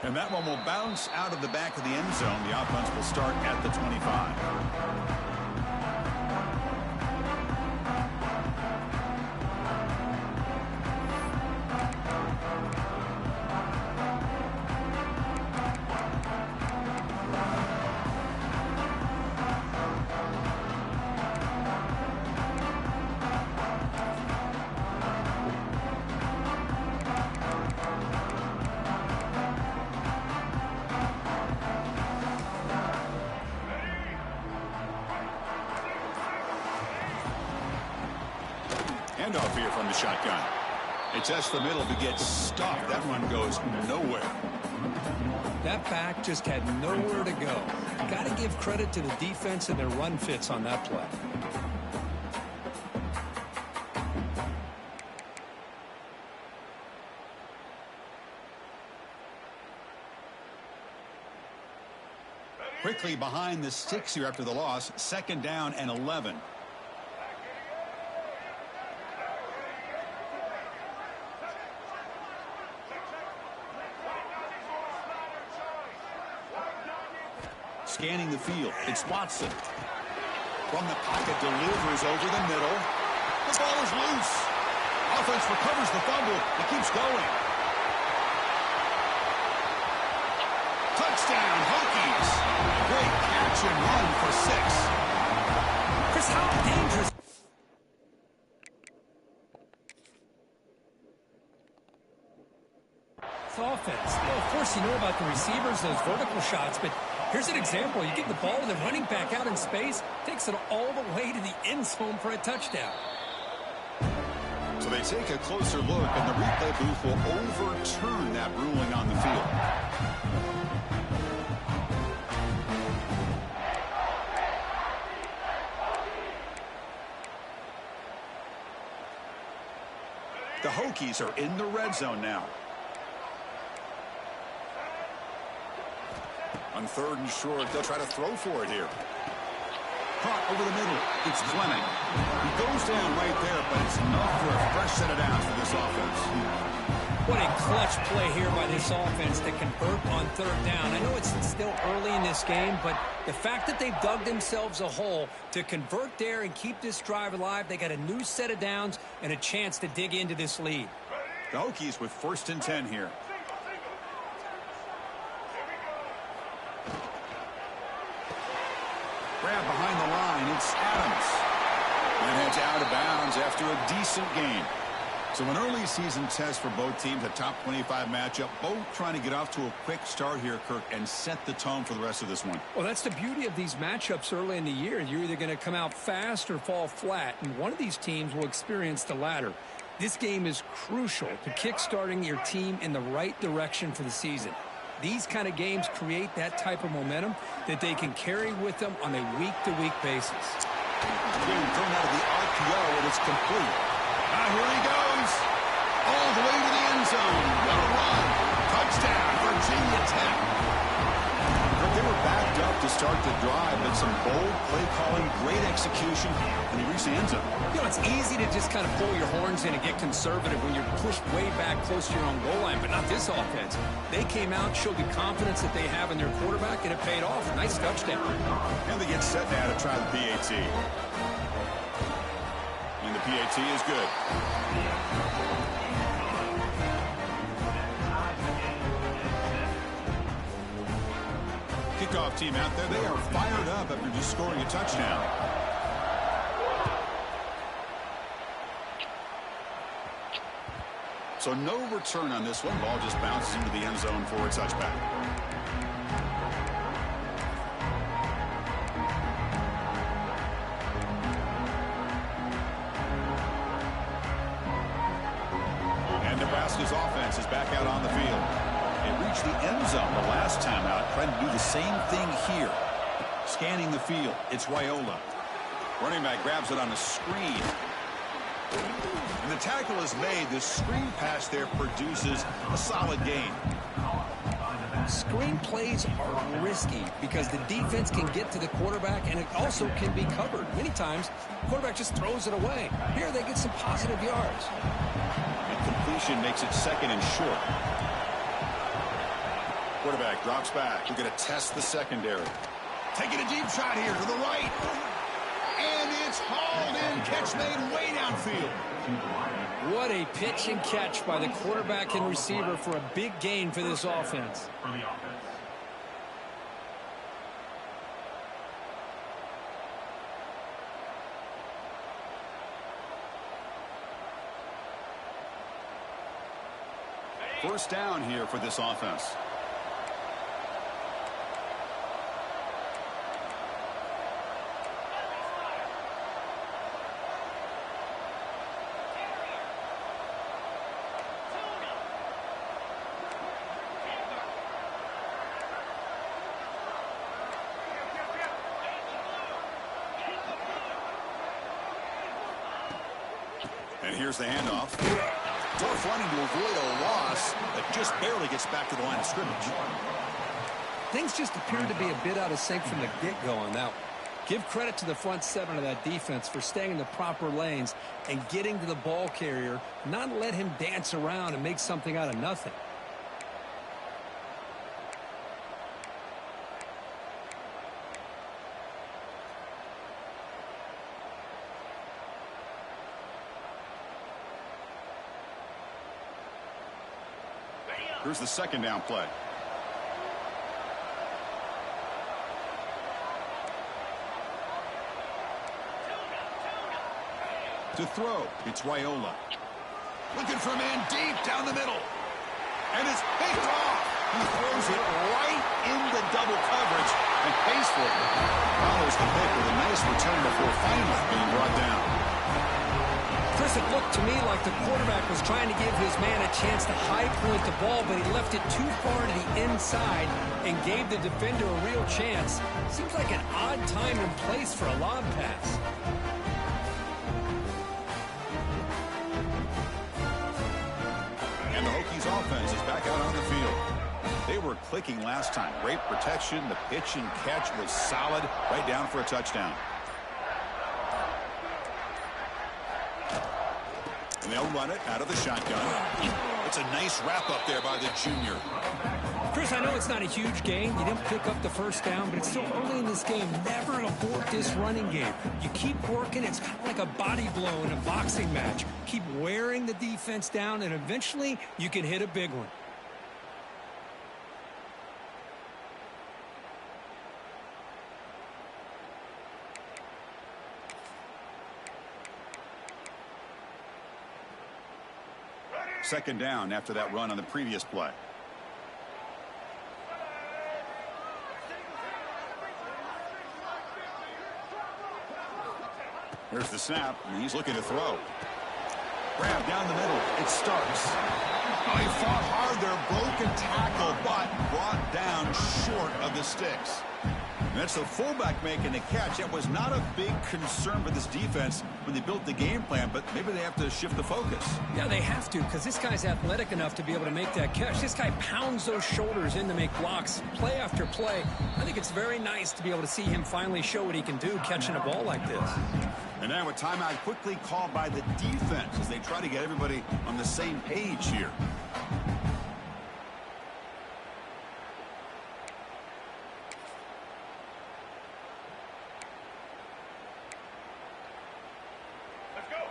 And that one will bounce out of the back of the end zone. The offense will start at the 25. Handoff here from the shotgun. It tests the middle but gets stopped. That run goes nowhere. That back just had nowhere to go. Got to give credit to the defense and their run fits on that play. Quickly behind the sticks here after the loss. 2nd down and 11. Scanning the field. It's Watson. From the pocket, delivers over the middle. The ball is loose. Offense recovers the fumble. It keeps going. Touchdown, Hokies. Great catch and run for 6. Chris, how dangerous? It's offense. Of course, you know about the receivers, those vertical shots, but here's an example. You get the ball and the running back out in space, takes it all the way to the end zone for a touchdown. So they take a closer look, and the replay booth will overturn that ruling on the field. The Hokies are in the red zone now. On 3rd and short, they'll try to throw for it here. Caught over the middle. It's Fleming. He goes down right there, but it's enough for a fresh set of downs for this offense. What a clutch play here by this offense to convert on 3rd down. I know it's still early in this game, but the fact that they've dug themselves a hole to convert there and keep this drive alive, they got a new set of downs and a chance to dig into this lead. The Hokies with 1st and 10 here. Grab behind the line. It's Adams. And heads out of bounds after a decent gain. So an early season test for both teams, a top 25 matchup. Both trying to get off to a quick start here, Kirk, and set the tone for the rest of this one. Well, that's the beauty of these matchups early in the year. You're either going to come out fast or fall flat, and one of these teams will experience the latter. This game is crucial to kickstarting your team in the right direction for the season. These kind of games create that type of momentum that they can carry with them on a week-to-week basis. Being thrown out of the RPO, and it's complete. Here he goes. All the way to the end zone. What a run. Touchdown, Virginia Tech. But they were backed up to start the drive, but some bold play calling, great execution, and they reached the end zone. You know, it's easy to just kind of pull your horns in and get conservative when you're pushed way back close to your own goal line, but not this offense. They came out, showed the confidence that they have in their quarterback, and it paid off. Nice touchdown. And they get set now to try the PAT. And the PAT is good. Kickoff team out there. They are fired up after just scoring a touchdown. So no return on this one. Ball just bounces into the end zone for a touchback. And Nebraska's offense is back out on the field. It reached the end zone the last time out, trying to do the same thing here. Scanning the field, it's Raiola. Running back grabs it on a screen. And the tackle is made. The screen pass there produces a solid gain. Screen plays are risky because the defense can get to the quarterback, and it also can be covered. Many times, the quarterback just throws it away. Here they get some positive yards. And completion makes it 2nd and short. Quarterback drops back. We're going to test the secondary. Taking a deep shot here to the right. And it's hauled in. Catch made way downfield. What a pitch and catch by the quarterback and receiver for a big gain for this offense. First down here for this offense. And here's the handoff. Tough running to avoid a loss that just barely gets back to the line of scrimmage. Things just appear to be a bit out of sync from the get-go on that one. Give credit to the front seven of that defense for staying in the proper lanes and getting to the ball carrier, not let him dance around and make something out of nothing. Here's the second down play. To throw, it's Raiola. Looking for a man deep down the middle. And it's picked off. He throws it right into double coverage and pays for it. Follows the pick with a nice return before finally being brought down. Chris, it looked to me like the quarterback was trying to give his man a chance to high point the ball, but he left it too far to the inside and gave the defender a real chance. Seems like an odd time and place for a lob pass. And the Hokies offense is back out on the field. They were clicking last time. Great protection. The pitch and catch was solid. Right down for a touchdown. And they'll run it out of the shotgun. It's a nice wrap up there by the junior. Chris, I know it's not a huge gain. You didn't pick up the first down, but it's still early in this game. Never abort this running game. You keep working. It's kind of like a body blow in a boxing match. Keep wearing the defense down, and eventually you can hit a big one. Second down after that run on the previous play. Here's the snap, and he's looking to throw. Grab down the middle. It starts. Oh, he fought hard there. Broken tackle, but brought down short of the sticks. And that's the fullback making the catch. That was not a big concern for this defense when they built the game plan, but maybe they have to shift the focus. Yeah, they have to, because this guy's athletic enough to be able to make that catch. This guy pounds those shoulders in to make blocks play after play. I think it's very nice to be able to see him finally show what he can do catching a ball like this. And now a timeout quickly called by the defense as they try to get everybody on the same page here.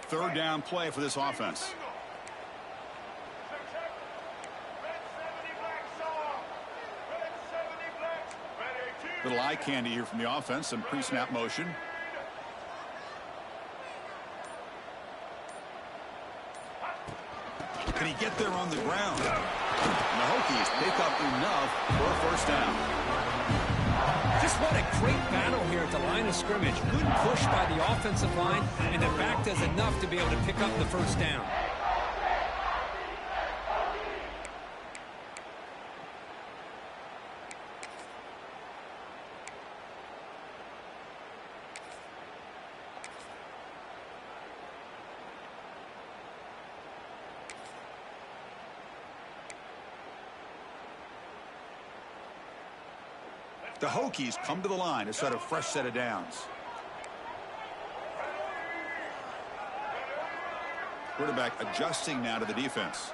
Third down play for this offense. Little eye candy here from the offense. Some pre-snap motion. Can he get there on the ground? And the Hokies pick up enough for a first down. Just what a great battle here at the line of scrimmage. Good push by the offensive line, and the back does enough to be able to pick up the first down. The Hokies come to the line to set a fresh set of downs. Quarterback adjusting now to the defense.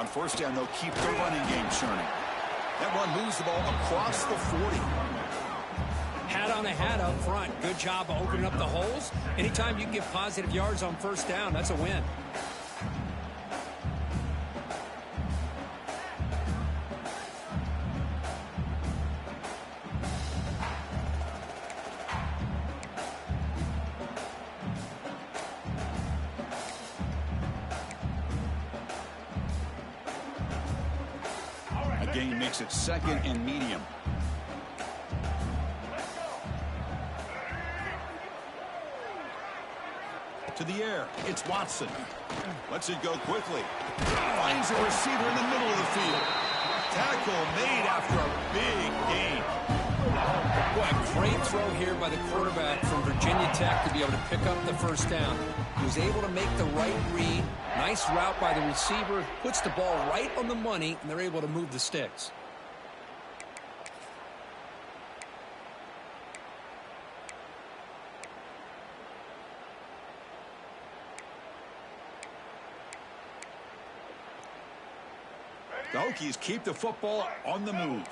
On first down, they'll keep the running game churning. That run moves the ball across the 40. Hat on a hat up front. Good job of opening up the holes. Anytime you can get positive yards on first down, that's a win. A gain makes it 2nd and medium. To the air, it's Watson. Lets it go quickly. Finds a receiver in the middle of the field. Tackle made after a big gain. Boy, a great throw here by the quarterback from Virginia Tech to be able to pick up the first down. He was able to make the right read. Nice route by the receiver. Puts the ball right on the money, and they're able to move the sticks. The Hokies keep the football on the move.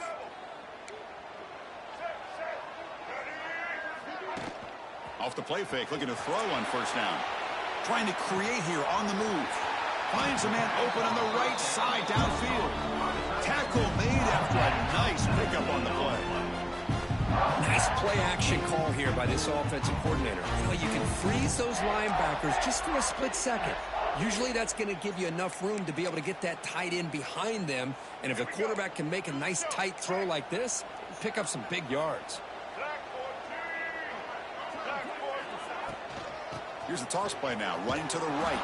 Off the play fake, looking to throw on first down. Trying to create here on the move. Finds a man open on the right side downfield. Tackle made after a nice pickup on the play. Nice play action call here by this offensive coordinator. You know, you can freeze those linebackers just for a split second. Usually that's going to give you enough room to be able to get that tight end behind them. And if the quarterback can make a nice tight throw like this, pick up some big yards. Here's the toss play now, running to the right.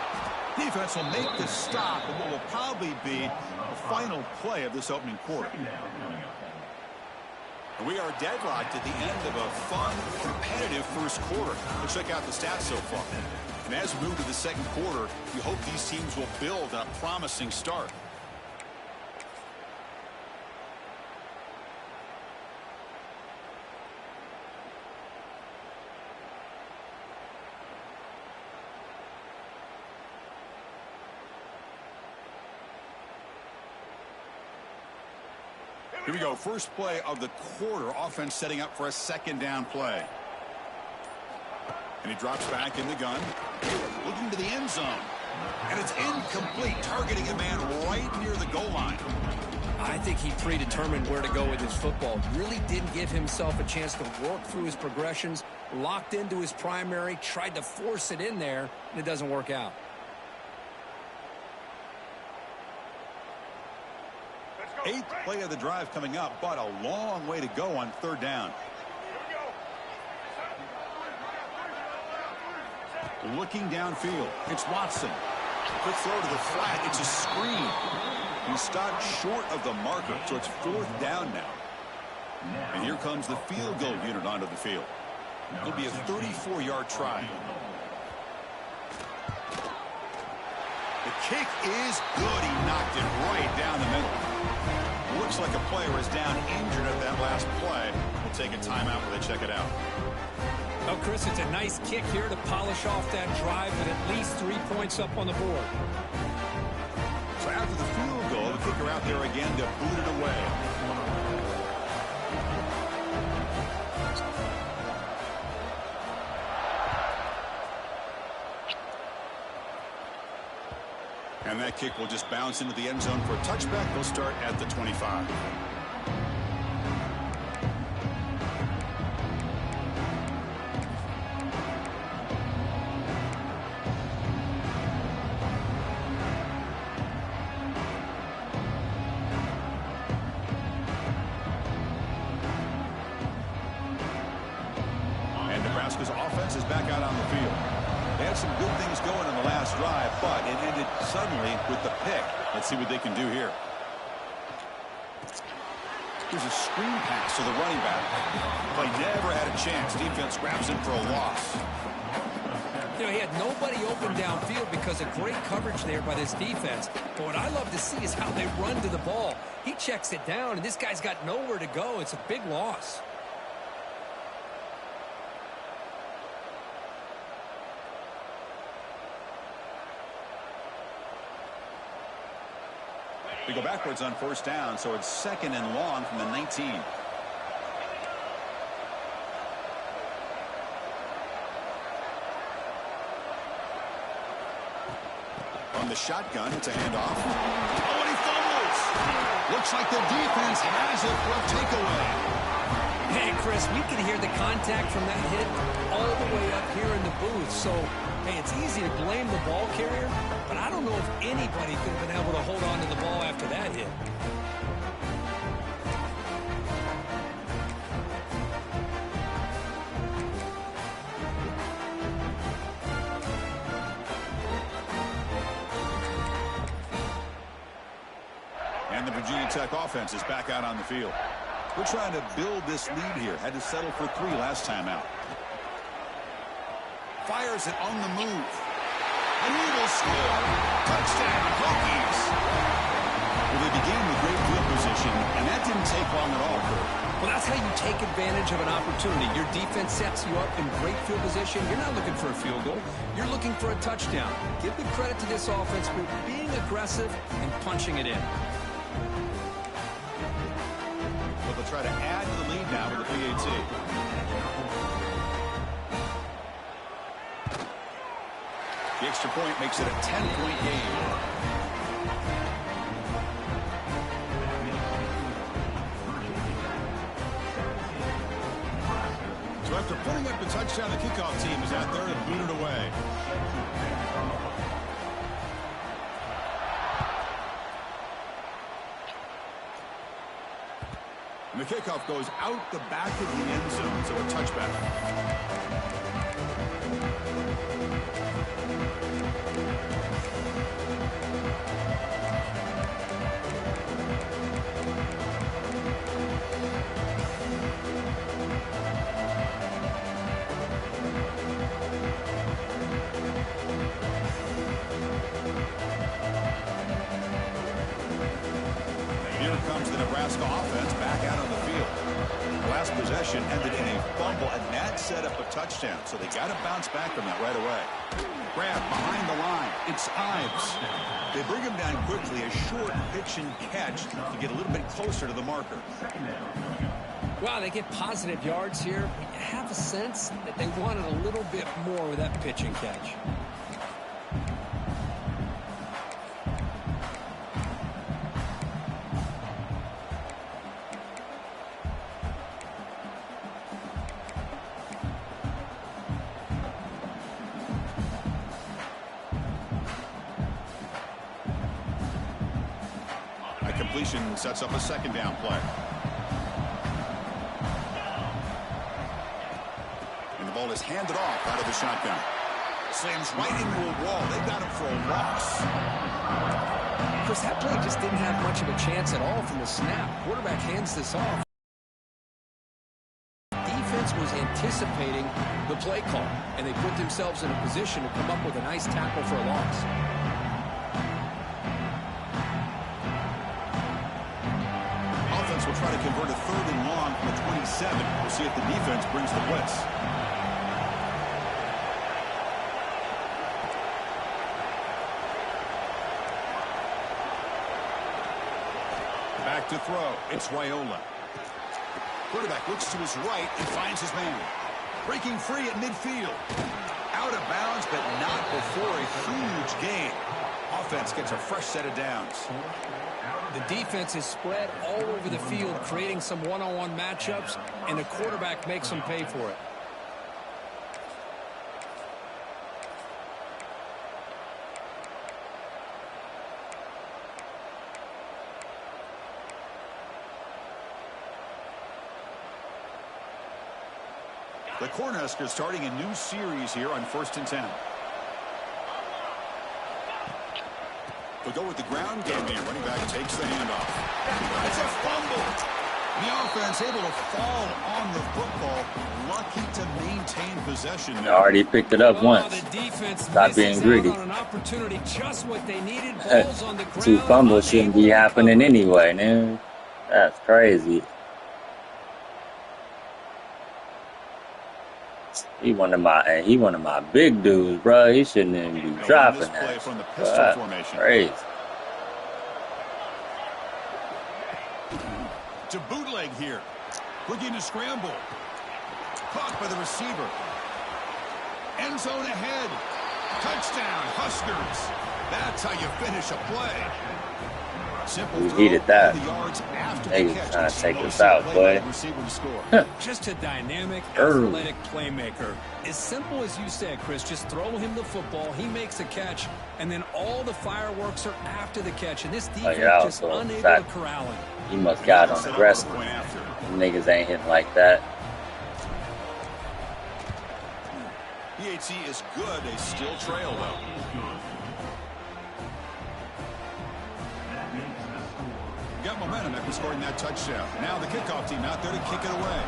Defense will make the stop, and what will probably be the final play of this opening quarter. And we are deadlocked at the end of a fun, competitive first quarter. Let's check out the stats so far. And as we move to the second quarter, we hope these teams will build on a promising start. Here we go, first play of the quarter. Offense setting up for a second down play. And he drops back in the gun, looking to the end zone. And it's incomplete, targeting a man right near the goal line. I think he predetermined where to go with his football. Really didn't give himself a chance to work through his progressions, locked into his primary, tried to force it in there, and it doesn't work out. Eighth play of the drive coming up, but a long way to go on third down. Looking downfield, it's Watson. Quick throw to the flat, it's a screen. He stopped short of the marker, so it's fourth down now. And here comes the field goal unit onto the field. It'll be a 34-yard try. The kick is good. He knocked it right down the middle. Looks like a player is down injured at that last play. We'll take a timeout while they check it out. Oh, Chris, it's a nice kick here to polish off that drive with at least 3 points up on the board. So after the field goal, the kicker out there again to boot it away. And that kick will just bounce into the end zone for a touchback. They'll start at the 25. And Nebraska's offense is back out on the field. They had some good things going in the last drive, but it ended suddenly with the pick. Let's see what they can do here. Here's a screen pass to the running back. Play never had a chance. Defense grabs him for a loss. You know, he had nobody open downfield because of great coverage there by this defense. But what I love to see is how they run to the ball. He checks it down, and this guy's got nowhere to go. It's a big loss. They go backwards on first down, so it's 2nd and long from the 19. From the shotgun, it's a handoff. Oh, and he fumbles. Looks like the defense has it for a takeaway. Hey, Chris, we can hear the contact from that hit all the way up here in the booth. So, hey, it's easy to blame the ball carrier, but I don't know if anybody could have been able to hold on to the ball after that hit. And the Virginia Tech offense is back out on the field. We're trying to build this lead here. Had to settle for 3 last time out. Fires it on the move. And he will score. Touchdown, Hokies. Well, they began with great field position, and that didn't take long at all. Well, that's how you take advantage of an opportunity. Your defense sets you up in great field position. You're not looking for a field goal. You're looking for a touchdown. Give the credit to this offense for being aggressive and punching it in. They'll try to add to the lead now with the PAT. The extra point makes it a 10-point game. So after putting up the touchdown, the kickoff team is out there to boot it away. And the kickoff goes out the back of the end zone, so a touchback. Here comes the Nebraska offense back out on the field. The last possession ended in a fumble, and that set up a touchdown. So they got to bounce back from that right away. Grab behind the line. It's Ives. They bring him down quickly. A short pitch and catch to get a little bit closer to the marker. Wow, they get positive yards here. You have a sense that they wanted a little bit more with that pitch and catch. Completion sets up a 2nd down play. And the ball is handed off out of the shotgun. Slams right into a wall. They got him for a loss. Chris, that play just didn't have much of a chance at all from the snap. Quarterback hands this off. Defense was anticipating the play call, and they put themselves in a position to come up with a nice tackle for a loss. Will try to convert a 3rd and long from the 27. We'll see if the defense brings the blitz. Back to throw. It's Raiola. Quarterback looks to his right and finds his man. Breaking free at midfield. Out of bounds, but not before a huge gain. Offense gets a fresh set of downs. The defense is spread all over the field, creating some one-on-one matchups, and the quarterback makes them pay for it. The Cornhuskers starting a new series here on 1st and 10. They'll go with the ground game here. Running back takes the handoff. It's a fumble. The offense able to fall on the football. Lucky to maintain possession. They already picked it up once. Stop being greedy. 2 fumbles shouldn't be happening anyway, man. That's crazy. He one of my big dudes, bro. He shouldn't even be dropping that. Crazy. to bootleg here. Looking to scramble. Caught by the receiver. End zone ahead. Touchdown, Huskers. That's how you finish a play. Simple We throw, needed that. the yards after They the was catch. trying to take us Explosive out, play boy. by the receiver to score. Just a dynamic, Early. athletic playmaker. As simple as you said, Chris, just throw him the football, he makes a catch, and then all the fireworks are after the catch. And this defense yeah, just also, unable that- to corral him. He must got on Set the up rest. for the point after. Niggas ain't hitting like that. PHC is good. They still trail, though. Got momentum after scoring that touchdown. Now the kickoff team out there to kick it away.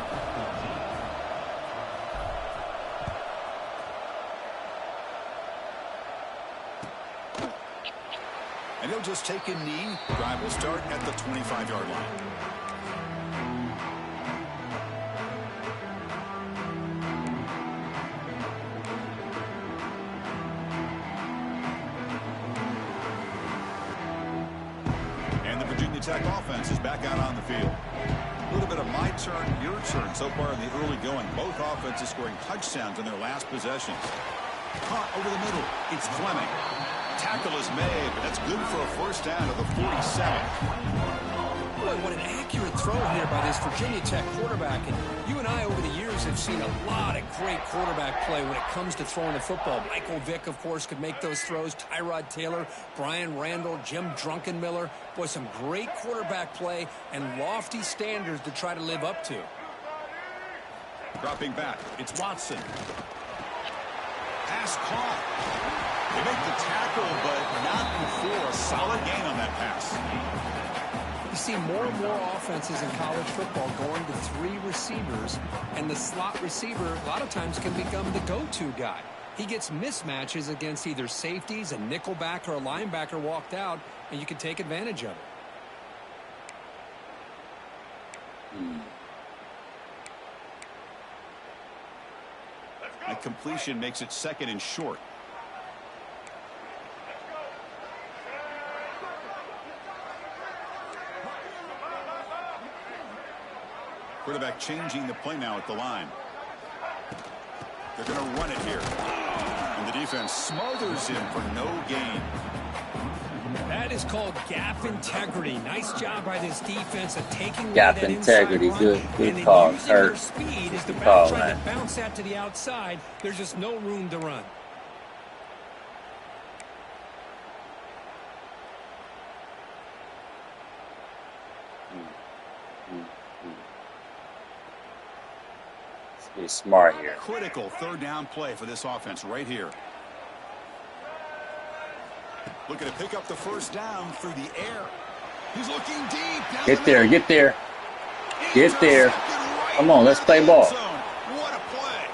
And he'll just take a knee. Drive will start at the 25-yard line. And the Virginia Tech offense is back out on the field. A little bit of my turn, your turn so far in the early going. Both offenses scoring touchdowns in their last possessions. Caught over the middle. It's Fleming. Tackle is made, but that's good for a first down to the 47. Boy, what an accurate throw here by this Virginia Tech quarterback. And you and I over the years have seen a lot of great quarterback play when it comes to throwing the football. Michael Vick, of course, could make those throws. Tyrod Taylor, Brian Randall, Jim Drunkenmiller. Boy, some great quarterback play and lofty standards to try to live up to. Dropping back, it's Watson. Pass caught. They make the tackle, but not before a solid gain on that pass. You see more and more offenses in college football going to three receivers, and the slot receiver a lot of times can become the go-to guy. He gets mismatches against either safeties, a nickelback, or a linebacker walked out, and you can take advantage of it. That completion makes it second and short. Quarterback changing the play now at the line. They're going to run it here. And the defense smothers him for no gain. That is called gap integrity. Nice job by this defense of taking Gap that integrity. inside run Good and then call, using their Kurt. speed as the Good call, trying to man. bounce that to the outside. There's just no room to run. Be smart here. Critical third down play for this offense right here. Looking to pick up the first down through the air. He's looking deep. Down Get the there, middle. get there. Get there. Intercepted right Come on, let's in play the ball. end zone. What a play.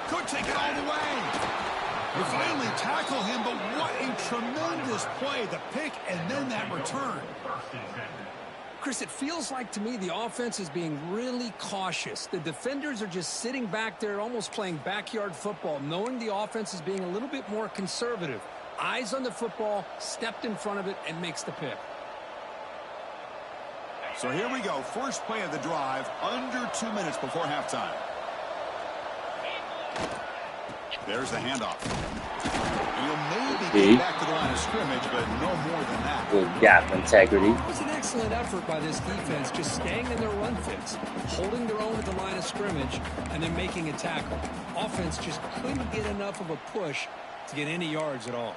Could take it all the way. They finally tackle him, but what a tremendous play. The pick and then that return. Chris, it feels like to me the offense is being really cautious. The defenders are just sitting back there almost playing backyard football, knowing the offense is being a little bit more conservative. Eyes on the football, stepped in front of it, and makes the pick. So here we go. First play of the drive, under 2 minutes before halftime. There's the handoff. And he'll maybe get back to the line of scrimmage, but no more than that. Good gap integrity. It was an excellent effort by this defense, just staying in their run fits, holding their own at the line of scrimmage, and then making a tackle. Offense just couldn't get enough of a push to get any yards at all.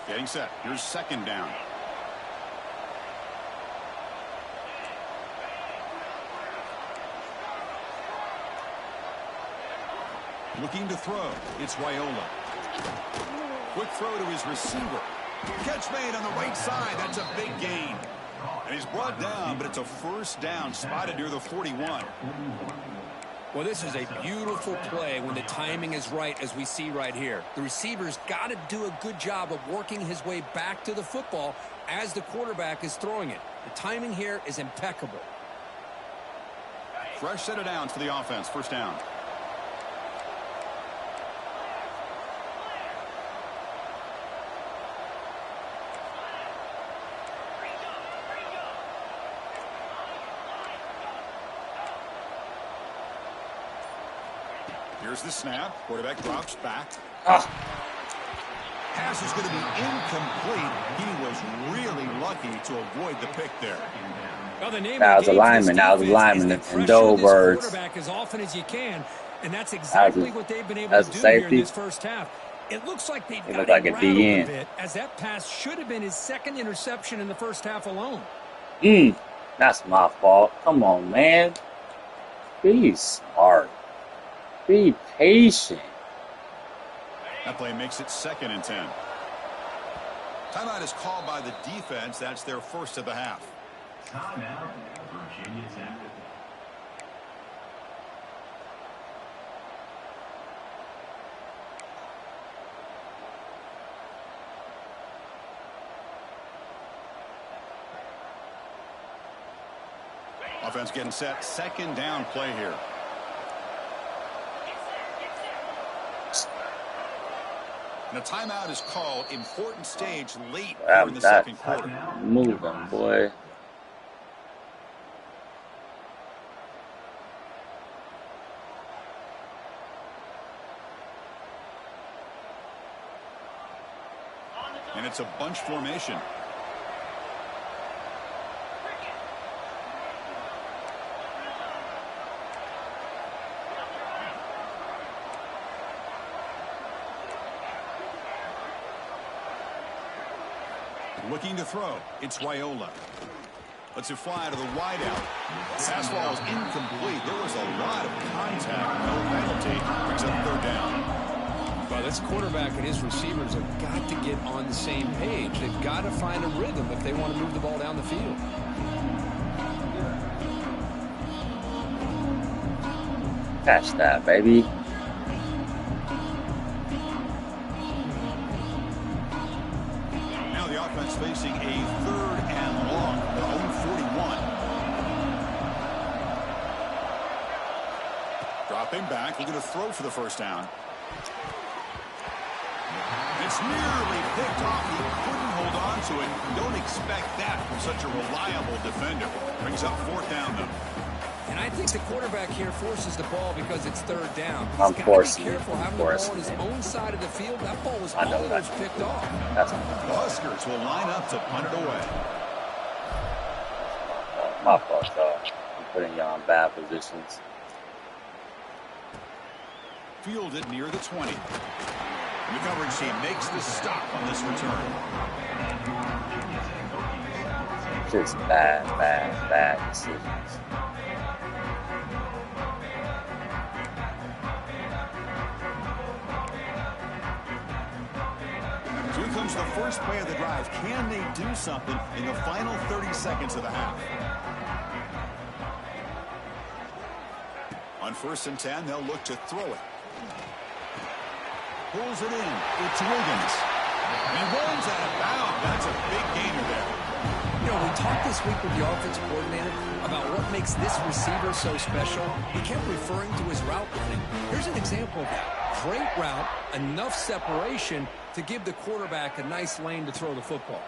Getting set. Here's second down. Looking to throw. It's Raiola. Quick throw to his receiver. Catch made on the right side. That's a big gain. And he's brought down, but it's a first down spotted near the 41. Well, this is a beautiful play when the timing is right, as we see right here. The receiver's got to do a good job of working his way back to the football as the quarterback is throwing it. The timing here is impeccable. Fresh set of downs for the offense. First down. Here's the snap. Quarterback drops back. Pass is going to be incomplete. He was really lucky to avoid the pick there. Well, the name That was a lineman. That was a lineman. In Doe words. Quarterback as often as you can, and that's exactly what they've been able to do here in this first half. It looks like they've got like a DN. bit, as that pass should have been his second interception in the first half alone. That's my fault. Come on, man. Be smart. Be patient. That play makes it 2nd and 10. Timeout is called by the defense. That's their first of the half. Timeout, Virginia Tech. Offense getting set. 2nd down play here. And a timeout is called. Important stage late in the second quarter. Move them, boy. And it's a bunch formation. Looking to throw. It's Raiola. Lets it fly to the wideout. Fastball is incomplete. There was a lot of contact. No penalty. Brings up 3rd down. Well, this quarterback and his receivers have got to get on the same page. They've got to find a rhythm if they want to move the ball down the field. Catch that, baby. Now the offense facing a 3rd and long. Their own 41. Dropping back. Looking to throw for the first down. It's nearly picked off. He couldn't hold on to it. Don't expect that from such a reliable defender. Brings up 4th down, though. And I think the quarterback here forces the ball because it's 3rd down. He's I'm got forcing to be it. careful having the ball on his own side of the field. That ball was almost picked off. That's The Huskers will line up to punt it away. my fault, though. I'm putting y'all in bad positions. Fielded near the 20. The coverage team makes the stop on this return. Just bad decisions. So here comes the first play of the drive. Can they do something in the final 30 seconds of the half? On 1st and 10, they'll look to throw it. Pulls it in. It's Wiggins. And he rolls out of bounds. That's a big gainer there. You know, we talked this week with the offensive coordinator about what makes this receiver so special. He kept referring to his route running. Here's an example of that. Great route, enough separation to give the quarterback a nice lane to throw the football.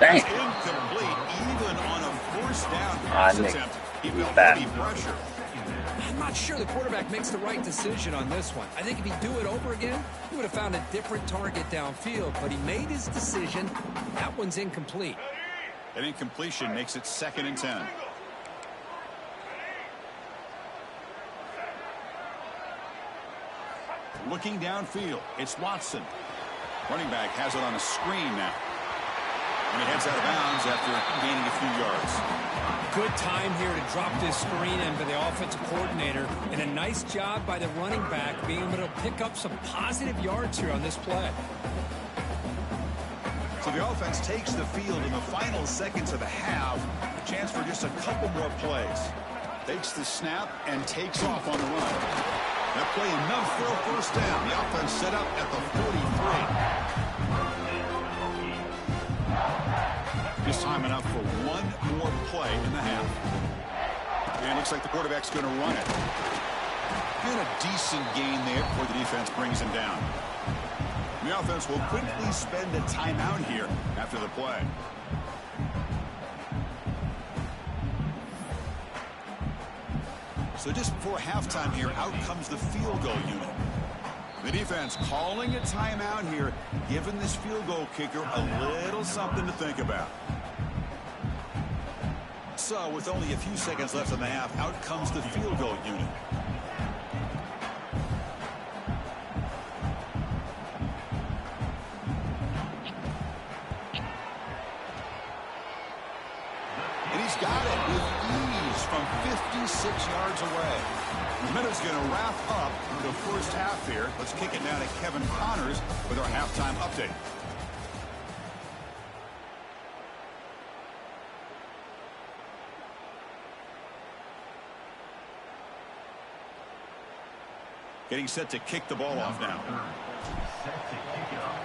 Dang. It's incomplete, even on a 4th down pass attempt. He felt heavy pressure. I'm not sure the quarterback makes the right decision on this one. I think if he'd do it over again, he would have found a different target downfield, but he made his decision. That one's incomplete. An incompletion makes it 2nd and 10. Looking downfield, it's Watson. Running back has it on a screen now. And he heads out of bounds after gaining a few yards. Good time here to drop this screen in for the offensive coordinator. And a nice job by the running back being able to pick up some positive yards here on this play. So the offense takes the field in the final seconds of the half. A chance for just a couple more plays. Takes the snap and takes off on the run. That play enough for a first down. The offense set up at the 43. Just time enough for one more play in the half. And looks like the quarterback's going to run it. And a decent gain there before the defense brings him down. The offense will quickly spend a timeout here after the play. So just before halftime here, out comes the field goal unit. The defense calling a timeout here, giving this field goal kicker a little something to think about. So with only a few seconds left in the half, out comes the field goal unit. And he's got it with ease from 56 yards away. The minute's going to wrap up the first half here. Let's kick it down to Kevin Connors with our halftime update. Getting set to kick the ball off now. Set to kick it off.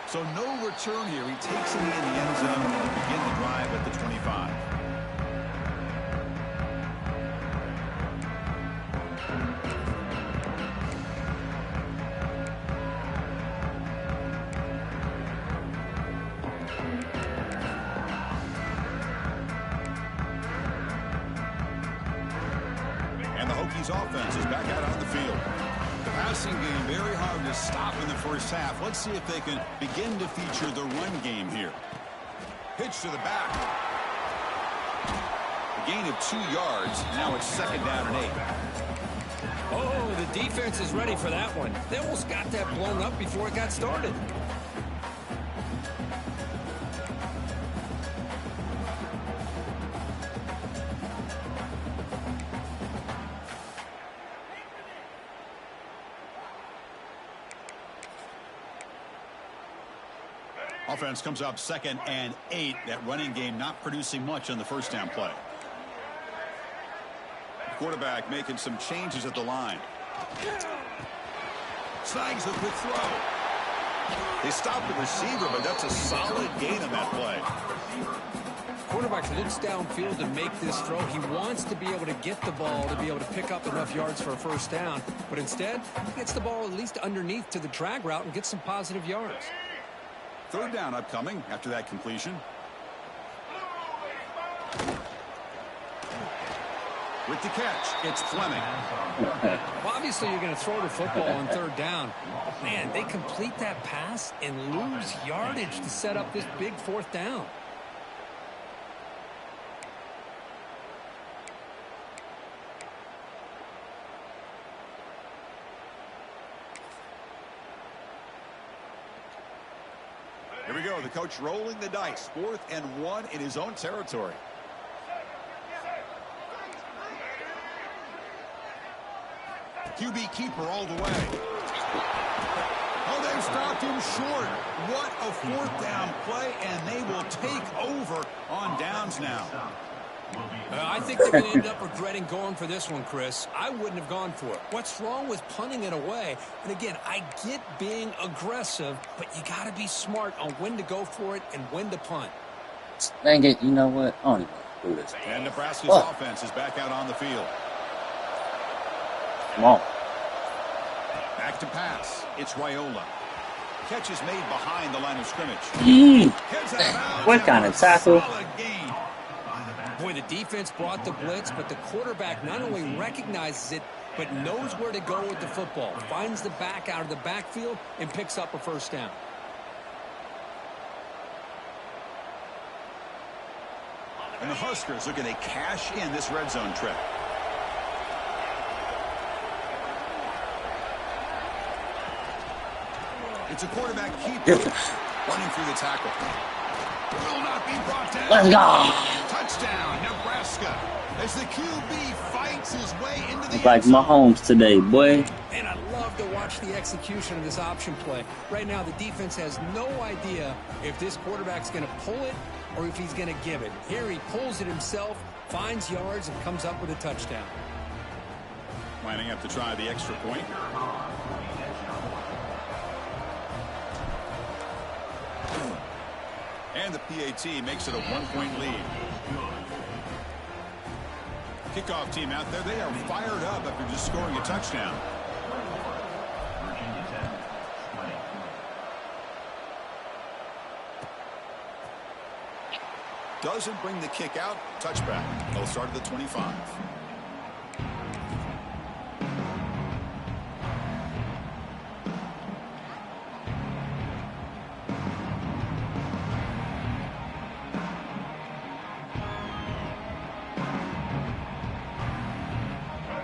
So no return here. He takes it in the end zone and begin the drive at the 25. And the Hokies offense is back out on the field. The passing game very hard to stop in the first half. Let's see if they can begin to feature the run game here. Pitch to the back. A gain of 2 yards. Now it's 2nd down and 8. Oh, the defense is ready for that one. They almost got that blown up before it got started. Offense comes up 2nd and 8. That running game not producing much on the first down play. Quarterback making some changes at the line. Snags a quick throw. They stopped the receiver, but that's a solid gain on that play. Quarterback looks downfield to make this throw. He wants to be able to get the ball to be able to pick up enough yards for a first down. But instead, he gets the ball at least underneath to the drag route and gets some positive yards. 3rd down upcoming after that completion. With the catch, it's Fleming. Well, obviously, you're going to throw the football on 3rd down. Man, they complete that pass and lose yardage to set up this big 4th down. Here we go. The coach rolling the dice. 4th and 1 in his own territory. QB keeper all the way. Oh, they've stopped him short. What a 4th down play, and they will take over on downs now. I think they're going to end up regretting going for this one, Chris. I wouldn't have gone for it. What's wrong with punting it away? And again, I get being aggressive, but you got to be smart on when to go for it and when to punt. Dang it, you know what? I don't even do this. And Nebraska's offense is back out on the field. Come on. Back to pass. It's Raiola. Catch is made behind the line of scrimmage. What kind of tackle? Boy, the defense brought the blitz, but the quarterback not only recognizes it, but knows where to go with the football. Finds the back out of the backfield and picks up a first down. And the Huskers looking to cash in this red zone trip. It's a quarterback keeper running through the tackle. Will not be brought down. Let's go. Touchdown, Nebraska. As the QB fights his way into the Like end zone. Mahomes today, boy. And I love to watch the execution of this option play. Right now, the defense has no idea if this quarterback's going to pull it or if he's going to give it. Here he pulls it himself, finds yards, and comes up with a touchdown. Lining up to try the extra point. And the PAT makes it a 1-point lead. Kickoff team out there, they are fired up after just scoring a touchdown. Virginia Tech, 20. Doesn't bring the kick out. Touchback. They'll start at the 25.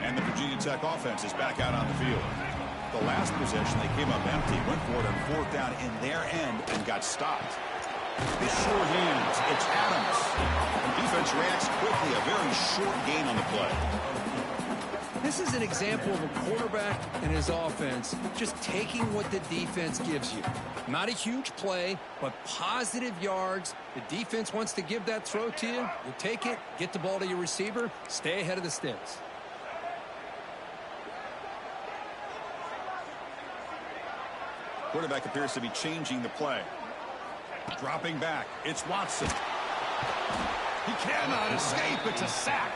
And the Virginia Tech offense is back out on the field. The last possession, they came up empty, went for it on 4th down in their end and got stopped. It's sure hands. It's Adams. The defense reacts quickly. A very short gain on the play. This is an example of a quarterback and his offense just taking what the defense gives you. Not a huge play, but positive yards. The defense wants to give that throw to you. You take it, get the ball to your receiver, stay ahead of the sticks. Quarterback appears to be changing the play. Dropping back. It's Watson. He cannot escape. It's a sack.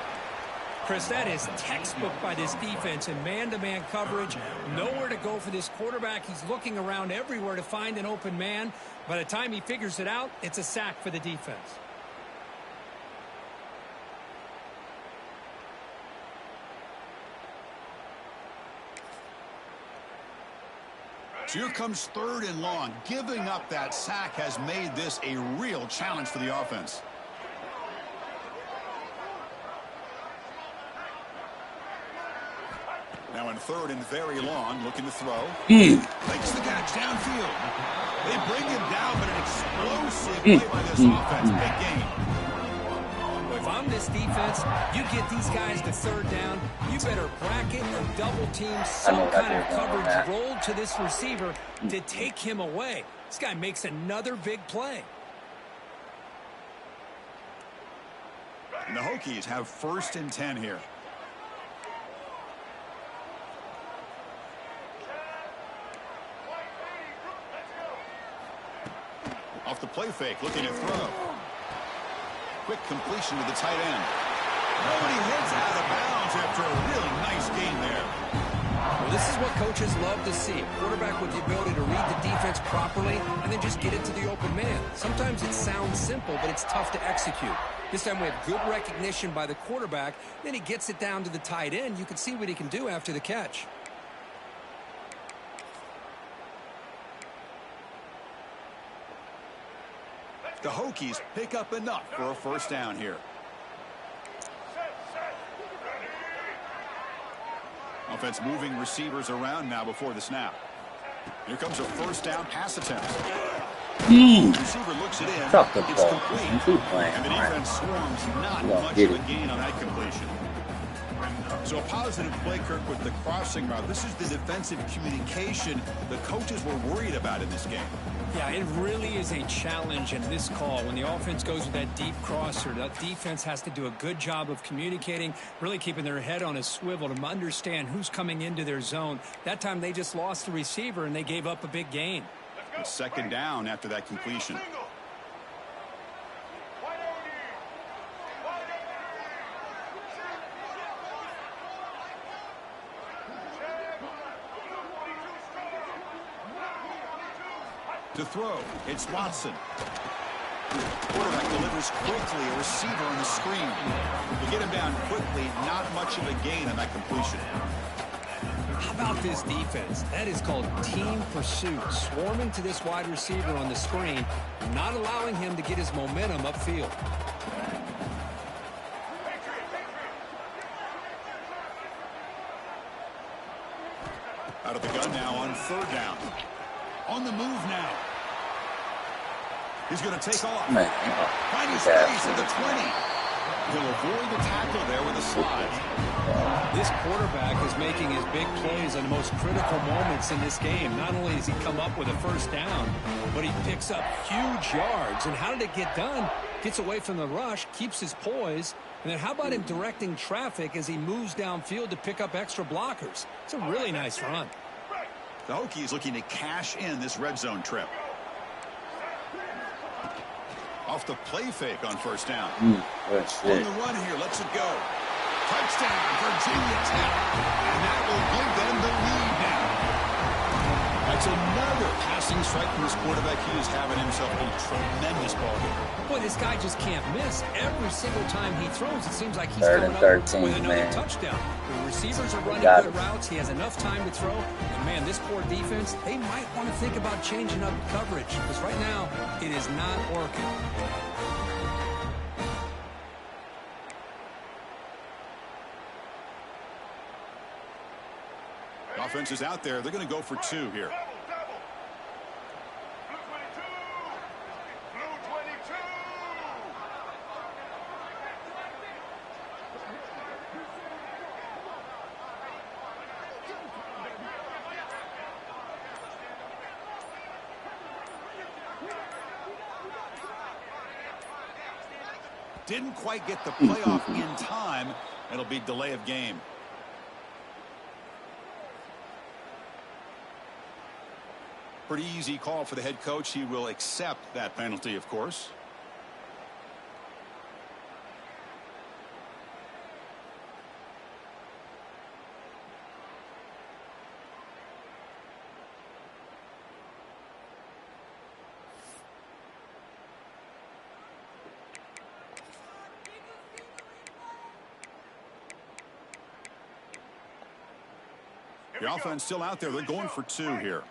Chris, that is textbook by this defense in man-to-man coverage. Nowhere to go for this quarterback. He's looking around everywhere to find an open man. By the time he figures it out, it's a sack for the defense. So here comes 3rd and long. Giving up that sack has made this a real challenge for the offense. Now in 3rd and very long, looking to throw. Makes the catch downfield. They bring him down, but an explosive play by this offense. Big game. If I'm this defense, you get these guys to 3rd down, you better bracket or double team some kind of coverage rolled to this receiver to take him away. This guy makes another big play. And the Hokies have 1st and 10 here. Off the play fake, looking to throw. Quick completion to the tight end. Nobody hits out of bounds after a really nice game there. Well, this is what coaches love to see. A quarterback with the ability to read the defense properly and then just get it to the open man. Sometimes it sounds simple, but it's tough to execute. This time we have good recognition by the quarterback. Then he gets it down to the tight end. You can see what he can do after the catch. The Hokies pick up enough for a 1st down here. Offense moving receivers around now before the snap. Here comes a 1st down pass attempt. The receiver looks it in. It's complete. And the defense swarms not much of a gain on that completion. So a positive play, Kirk, with the crossing route. This is the defensive communication the coaches were worried about in this game. Yeah, it really is a challenge in this call. When the offense goes with that deep crosser, the defense has to do a good job of communicating, really keeping their head on a swivel to understand who's coming into their zone. That time they just lost the receiver and they gave up a big gain. A 2nd down after that completion. To throw, it's Watson. Quarterback delivers quickly, a receiver on the screen. To get him down quickly, not much of a gain on that completion. How about this defense? That is called team pursuit. Swarming to this wide receiver on the screen, not allowing him to get his momentum upfield. Out of the gun now on 3rd down. On the move now. He's going to take off. Find his space at the 20. He'll avoid the tackle there with a slide. This quarterback is making his big plays on the most critical moments in this game. Not only does he come up with a 1st down, but he picks up huge yards. And how did it get done? Gets away from the rush, keeps his poise. And then how about him directing traffic as he moves downfield to pick up extra blockers? It's a really nice run. The Hokies looking to cash in this red zone trip. Off the play fake on first down. Good On shit. the run here, lets it go. Touchdown, Virginia Tech. And that will give them the lead now. That's another passing strike from this quarterback. He is having himself a tremendous ball game. Boy, this guy just can't miss. Every single time he throws, it seems like he's Third coming and up 13, with another man. touchdown. The receivers are running Got good it. routes. He has enough time to throw. And, man, this poor defense, they might want to think about changing up coverage because right now it is not working. Offense is out there. They're going to go for 2 here. Didn't quite get the playoff in time. It'll be delay of game. Pretty easy call for the head coach. He will accept that penalty, of course. The offense still out there. They're going for 2 here.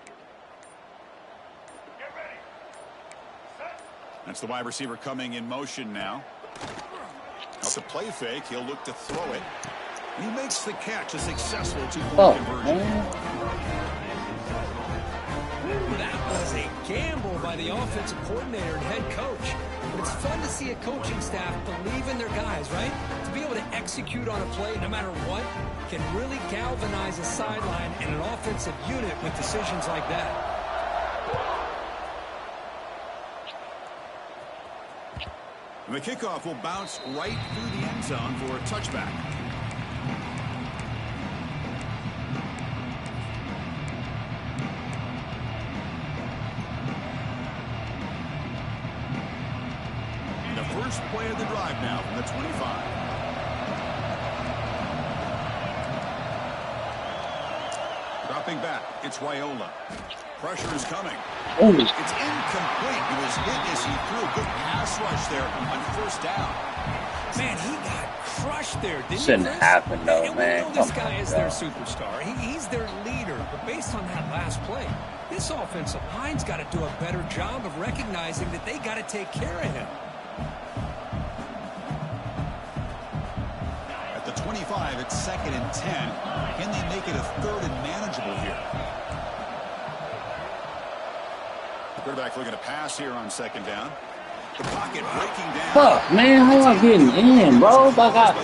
That's the wide receiver coming in motion now. Out the play fake. He'll look to throw it. He makes the catch. A successful 2-point conversion. Man. That was a gamble by the offensive coordinator and head coach. But it's fun to see a coaching staff believe in their guys, right? To be able to execute on a play no matter what can really galvanize a sideline and an offensive unit with decisions like that. And the kickoff will bounce right through the end zone for a touchback. The first play of the drive now from the 25. Dropping back, it's Raiola. Pressure is coming. Ooh. It's incomplete. He was hit as he threw a good pass rush there on first down. Man, he got crushed there, didn't Shouldn't he, Chris? happen, though, And man. we know this Come guy on, is bro. their superstar. He's their leader. But based on that last play, this offensive line's got to do a better job of recognizing that they got to take care of him. At the 25, it's 2nd and 10. Can they make it a 3rd and manageable here? Quarterback looking to pass here on 2nd down. The pocket breaking down. Fuck, man. How am I getting in, bro? I got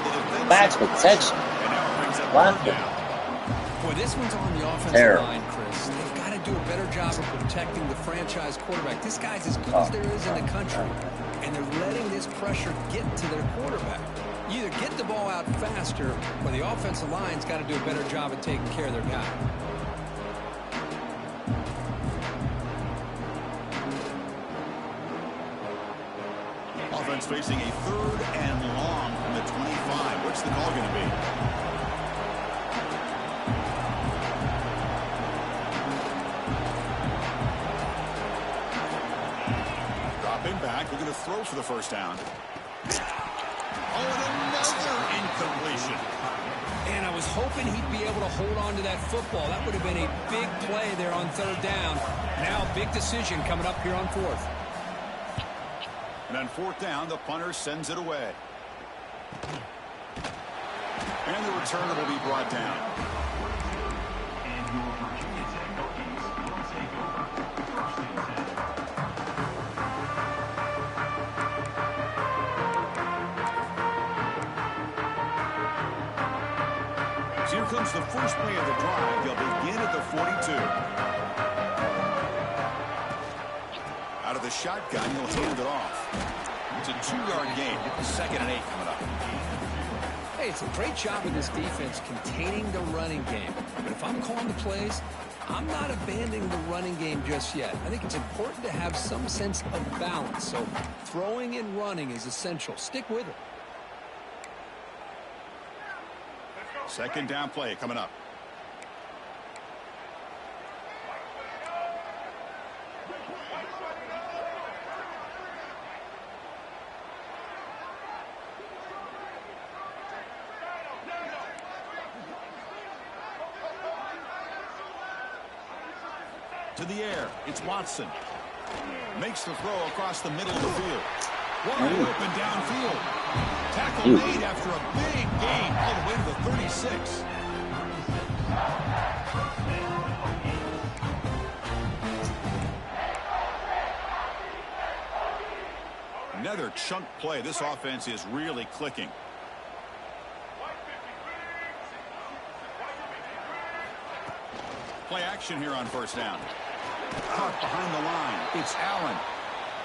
max protection. And now it brings up What? 3rd down. Boy, this one's on the offensive Terrible. line, Chris. They've got to do a better job of protecting the franchise quarterback. This guy's as good as there is in the country, and they're letting this pressure get to their quarterback. You either get the ball out faster, or the offensive line's got to do a better job of taking care of their guy. Offense facing a 3rd and long from the 25. What's the call going to be? Dropping back. We're going to throw for the first down. Oh, and another incompletion. And I was hoping he'd be able to hold on to that football. That would have been a big play there on 3rd down. Now, big decision coming up here on 4th. And on 4th down, the punter sends it away. And the returner will be brought down. And your Virginia Tech Hokies will take over 1st and 10. So here comes the first play of the drive. They'll begin at the 42. Out of the shotgun, he'll hand it off. It's a 2-yard gain. 2nd and 8 coming up. Hey, it's a great job of this defense containing the running game. But if I'm calling the plays, I'm not abandoning the running game just yet. I think it's important to have some sense of balance. So throwing and running is essential. Stick with it. Second down play coming up. To the air, it's Watson. Makes the throw across the middle of the field. Wide open downfield. Tackle made after a big gain all the way to the 36. Another chunk play. This offense is really clicking. Play action here on first down. Caught behind the line. It's Allen.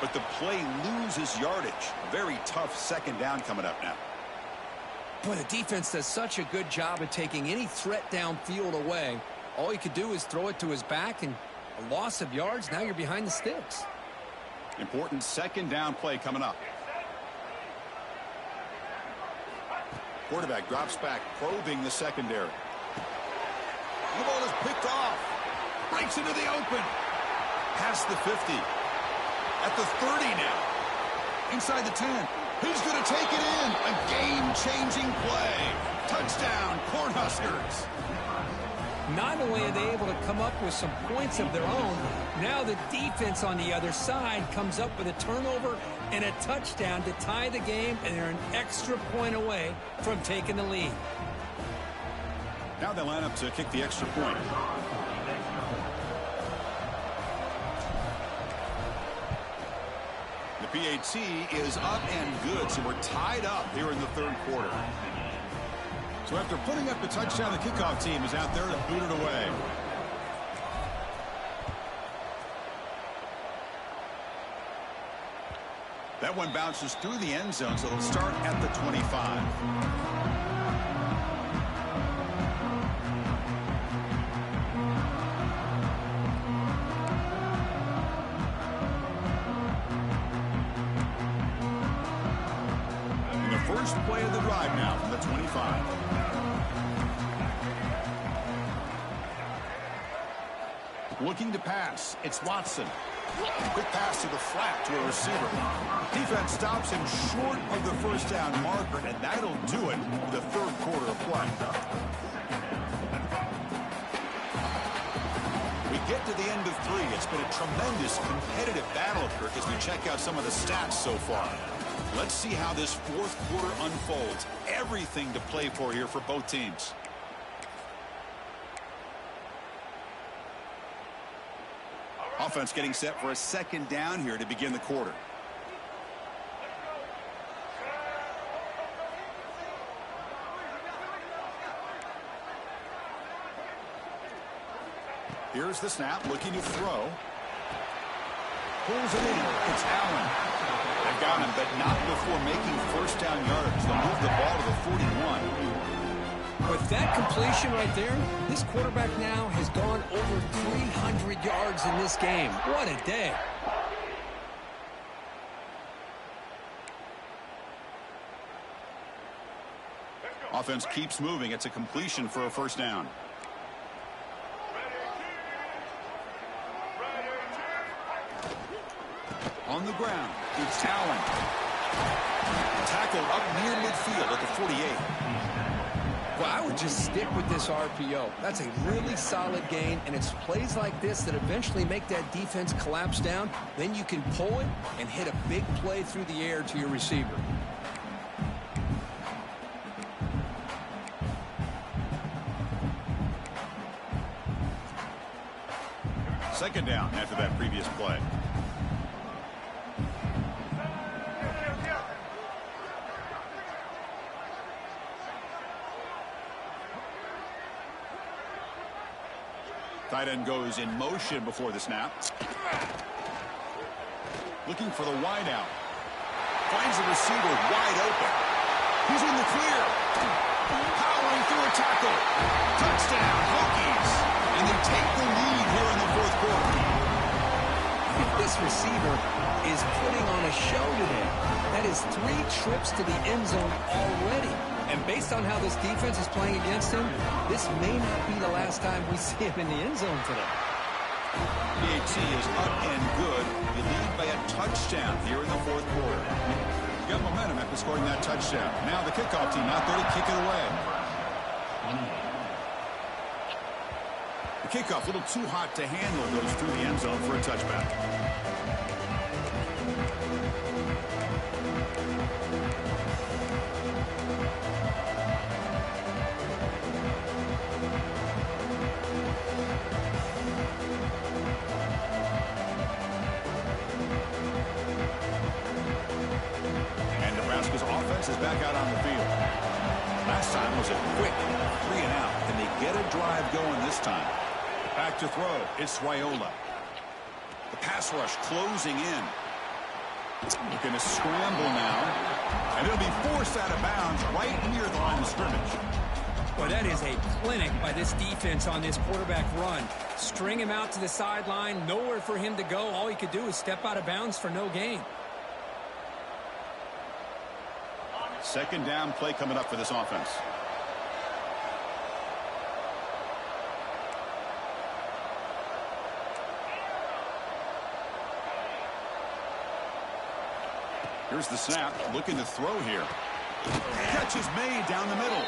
But the play loses yardage. Very tough second down coming up now. Boy, the defense does such a good job of taking any threat downfield away. All he could do is throw it to his back, and a loss of yards, now you're behind the sticks. Important second down play coming up. Quarterback drops back, probing the secondary. The ball is picked off. Breaks into the open. Past the 50. At the 30 now. Inside the 10. Who's going to take it in? A game-changing play. Touchdown, Cornhuskers. Not only are they able to come up with some points of their own, now the defense on the other side comes up with a turnover and a touchdown to tie the game, and they're an extra point away from taking the lead. Now they line up to kick the extra point. The PAT is up and good, so we're tied up here in the third quarter. So after putting up the touchdown, the kickoff team is out there to boot it away. That one bounces through the end zone, so it'll start at the 25. First play of the drive now from the 25. Looking to pass. It's Watson. Quick pass to the flat to a receiver. Defense stops him short of the first down marker, and that'll do it for the third quarter of play. We get to the end of three. It's been a tremendous competitive battle, Kirk, as we check out some of the stats so far. Let's see how this fourth quarter unfolds. Everything to play for here for both teams. Offense getting set for a second down here to begin the quarter. Here's the snap, looking to throw. Pulls it in. It's Allen. They've got him, but not before making first down yardage. They'll move the ball to the 41. With that completion right there, this quarterback now has gone over 300 yards in this game. What a day. Offense keeps moving. It's a completion for a first down. On the ground, it's Allen. Tackled up near midfield at the 48. Well, I would just stick with this RPO. That's a really solid gain, and it's plays like this that eventually make that defense collapse down. Then you can pull it and hit a big play through the air to your receiver. Second down after that previous play. Tight end goes in motion before the snap. Looking for the wide out. Finds the receiver wide open. He's in the clear. Powering through a tackle. Touchdown, Hokies. And they take the lead score. This receiver is putting on a show today. That is 3 trips to the end zone already. And based on how this defense is playing against him, this may not be the last time we see him in the end zone today. PAT is up and good. You lead by a touchdown here in the fourth quarter. You got momentum after scoring that touchdown. Now the kickoff team out there to kick it away. The kickoff a little too hot to handle, goes through the end zone for a touchback. And Nebraska's offense is back out on the field. Last time was a quick 3 and out. Can they get a drive going this time? Back to throw. It's Raiola. The pass rush closing in. Looking to scramble now. And it'll be forced out of bounds right near the line of scrimmage. Boy, that is a clinic by this defense on this quarterback run. String him out to the sideline. Nowhere for him to go. All he could do is step out of bounds for no gain. Second down play coming up for this offense. Here's the snap, looking to throw here. Catch is made down the middle.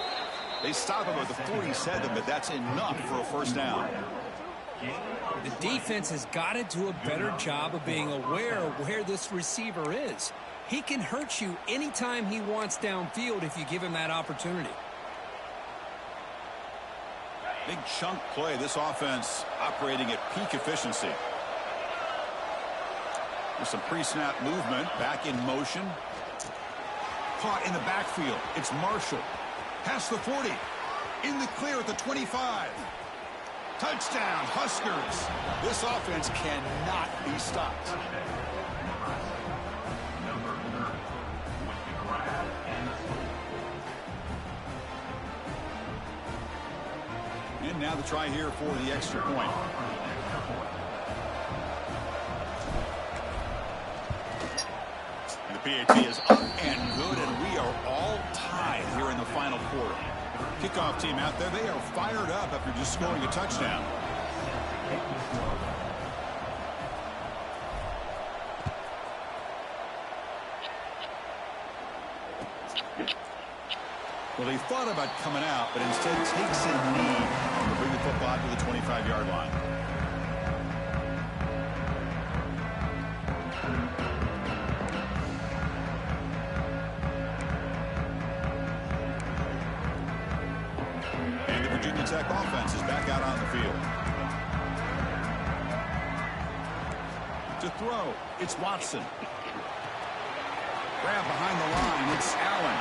They stop him at the 47, but that's enough for a first down. The defense has got to do a better job of being aware of where this receiver is. He can hurt you anytime he wants downfield if you give him that opportunity. Big chunk play. This offense operating at peak efficiency. With some pre-snap movement, back in motion. Caught in the backfield. It's Marshall. Past the 40. In the clear at the 25. Touchdown, Huskers. This offense cannot be stopped. And now the try here for the extra point. And the PAT is up and good, and we are all tied here in the final quarter. Kickoff team out there, they are fired up after just scoring a touchdown. Well, he thought about coming out, but instead takes a knee to bring the football out to the 25-yard line. And the Virginia Tech offense is back out on the field. To throw, it's Watson. Grab behind the line, it's Allen.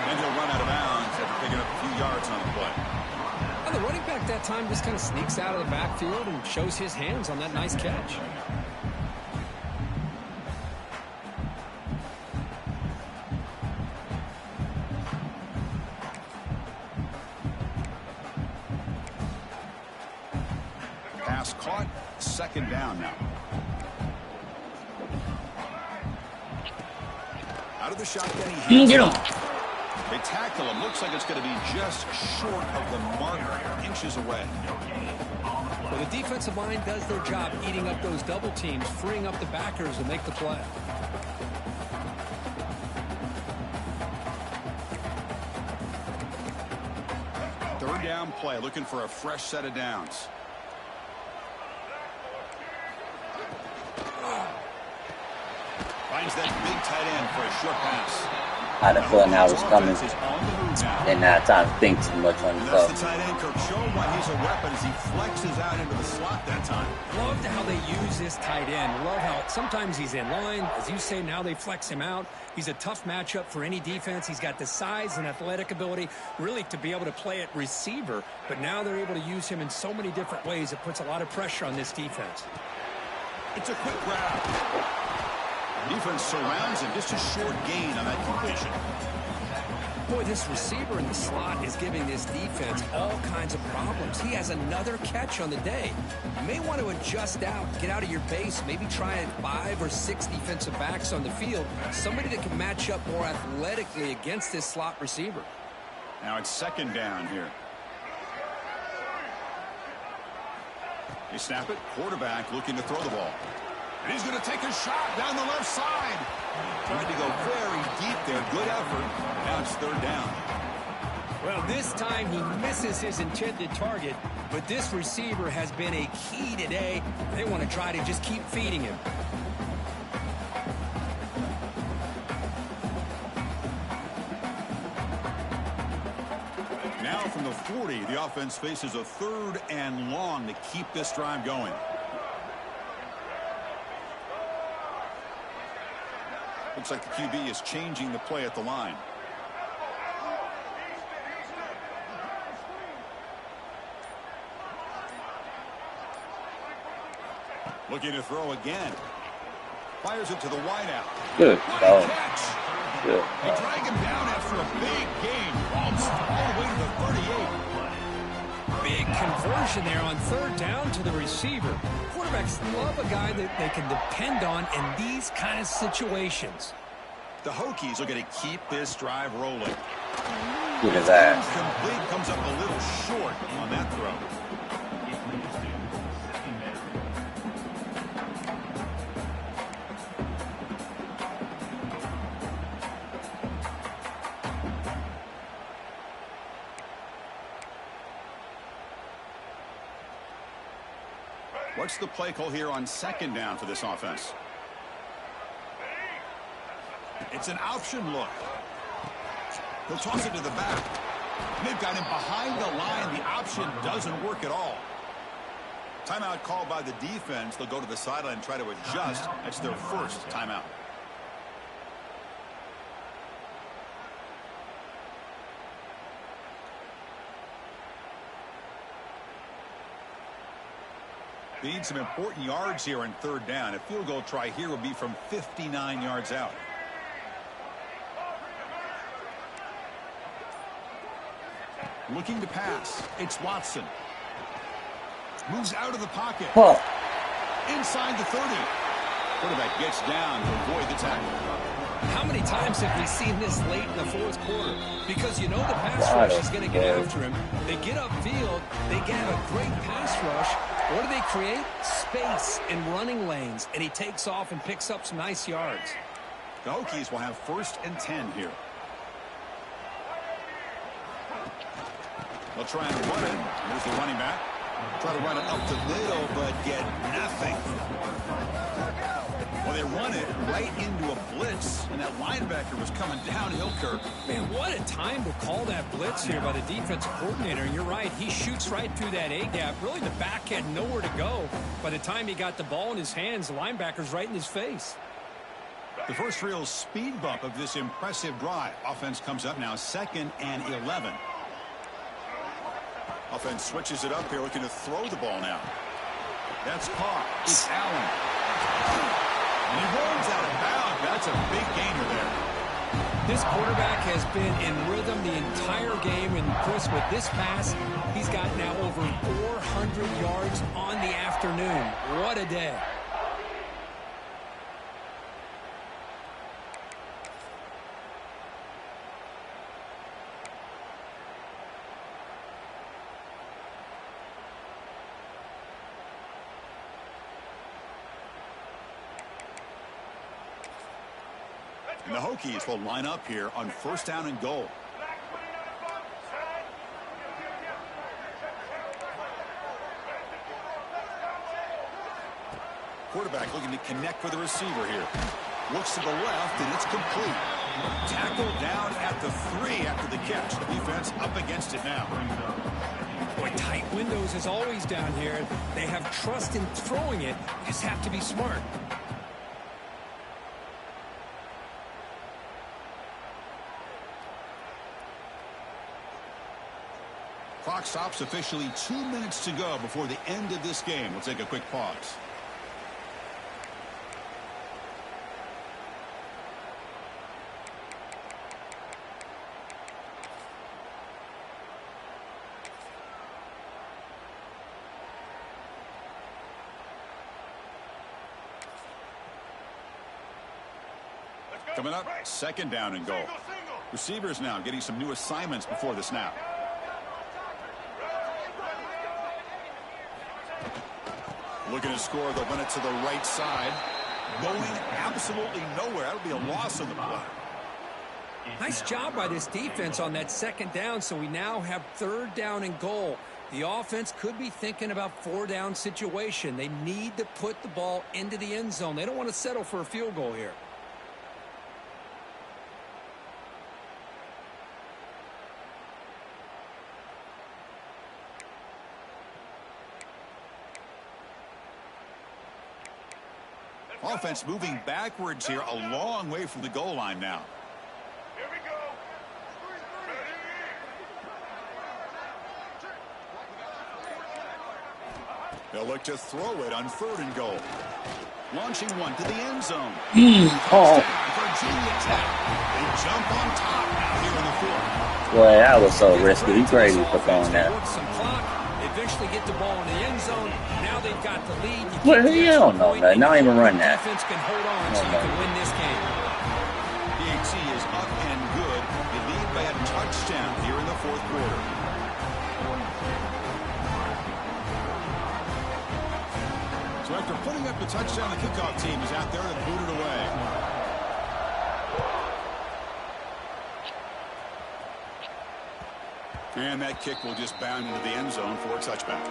And he'll run out of bounds after picking up a few yards on the play. Well, the running back that time just kind of sneaks out of the backfield and shows his hands on that nice catch. Pass caught, second down now. Out of the shotgun, he Get him. They tackle him. Looks like it's going to be just short of the marker, inches away. Well, the defensive line does their job eating up those double teams, freeing up the backers to make the play. Third down play, looking for a fresh set of downs. Finds that big tight end for a short pass. I had a feeling that was coming. Didn't have time to think too much on the That's throw. the tight end, Kirk, showing why he's a weapon as he flexes out into the slot that time. Loved how they use this tight end. Love how sometimes he's in line. As you say, now they flex him out. He's a tough matchup for any defense. He's got the size and athletic ability really to be able to play at receiver. But now they're able to use him in so many different ways. It puts a lot of pressure on this defense. It's a quick grab. Defense surrounds him. Just a short gain on that completion. Boy, this receiver in the slot is giving this defense all kinds of problems. He has another catch on the day. You may want to adjust out, get out of your base, maybe try 5 or 6 defensive backs on the field, somebody that can match up more athletically against this slot receiver. Now it's second down here. They snap it. Quarterback looking to throw the ball. And he's going to take a shot down the left side. Tried to go very deep there. Good effort. Now it's third down. Well, this time he misses his intended target, but this receiver has been a key today. They want to try to just keep feeding him. Now from the 40, the offense faces a 3rd and long to keep this drive going. Looks like the QB is changing the play at the line. Looking to throw again. Fires it to the wideout. Good. What Oh, a catch! good. They drag him down after a big gain. Almost all the way to the 38. Big conversion there on third down to the receiver. Quarterbacks love a guy that they can depend on in these kind of situations. The Hokies are going to keep this drive rolling. Look at that. Complete, comes up a little short on that throw. What's the play call here on second down for this offense? It's an option look. He'll toss it to the back. They've got him behind the line. The option doesn't work at all. Timeout called by the defense. They'll go to the sideline and try to adjust. That's their first timeout. They need some important yards here in third down. A field goal try here will be from 59 yards out. Looking to pass. It's Watson. Moves out of the pocket. Huh. Inside the 30. Quarterback gets down to avoid the tackle. How many times have we seen this late in the fourth quarter? Because you know the pass rush is going to get after him. They get upfield. They get a great pass rush. What do they create? Space and running lanes. And he takes off and picks up some nice yards. The Hokies will have 1st and 10 here. They'll try and run it. Here's the running back. Try to run it up the middle, but get nothing. Well, they run it right into a blitz, and that linebacker was coming downhill, Kirk. Man, what a time to call that blitz here by the defensive coordinator. And you're right, he shoots right through that A-gap. Really, the back had nowhere to go. By the time he got the ball in his hands, the linebacker's right in his face. The first real speed bump of this impressive drive. Offense comes up now 2nd and 11. Offense switches it up here, looking to throw the ball now. That's caught. It's Allen. And he rolls out of bounds. That's a big gainer there. This quarterback has been in rhythm the entire game, and Chris, with this pass, he's got now over 400 yards on the afternoon. What a day. And the Hokies will line up here on 1st down and goal. Quarterback looking to connect with the receiver here. Looks to the left, and it's complete. Tackled down at the 3 after the catch. The defense up against it now. Boy, tight windows as always down here. They have trust in throwing it. You just have to be smart. Clock stops officially 2 minutes to go before the end of this game. We'll take a quick pause. Coming up, second down and goal. Receivers now getting some new assignments before the snap. Looking to score, they'll run it to the right side. Going absolutely nowhere. That'll be a loss on the play. Nice job by this defense on that second down, so we now have third down and goal. The offense could be thinking about four-down situation. They need to put the ball into the end zone. They don't want to settle for a field goal here. Offense moving backwards here, a long way from the goal line now. Here we go. They'll look to throw it on third and goal. Launching one to the end zone. Oh, Virginia Tech. They jump on top now here in the fourth. boy, that was so risky. He crazy for throwing that. Work some clock. Eventually get the ball in the end zone. Now they've got the lead. Well, you don't know that. Not even run that. Defense can hold on so you can win this game. PHC is up and good. They lead by a touchdown here in the fourth quarter. So after putting up the touchdown, the kickoff team is out there to boot it away. And that kick will just bound into the end zone for a touchback.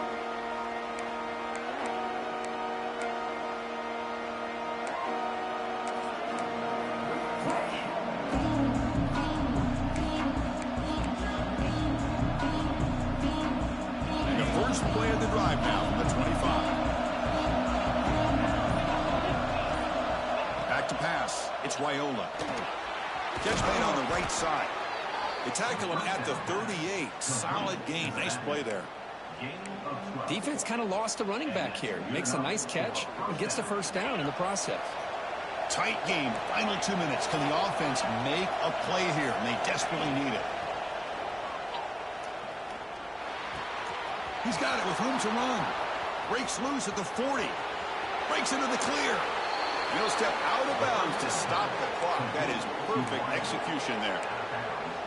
And the first play of the drive now from the 25. Back to pass. It's Raiola. Catch made on the right side. They tackle him at the 38. Solid gain. Nice play there. Defense kind of lost a running back here. Makes a nice catch and gets the first down in the process. Tight game. Final 2 minutes. Can the offense make a play here? And they desperately need it. He's got it with room to run. Breaks loose at the 40. Breaks into the clear. And he'll step out of bounds to stop the clock. That is perfect execution there.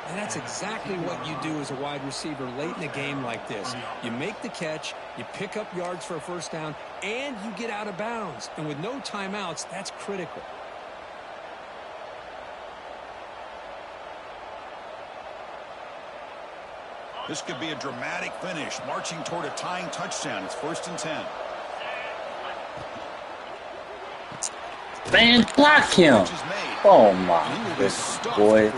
And that's exactly what you do as a wide receiver late in a game like this. You make the catch, you pick up yards for a first down, and you get out of bounds. And with no timeouts, that's critical. This could be a dramatic finish, marching toward a tying touchdown. It's 1st and 10. Man, block him. Oh, my goodness, boy.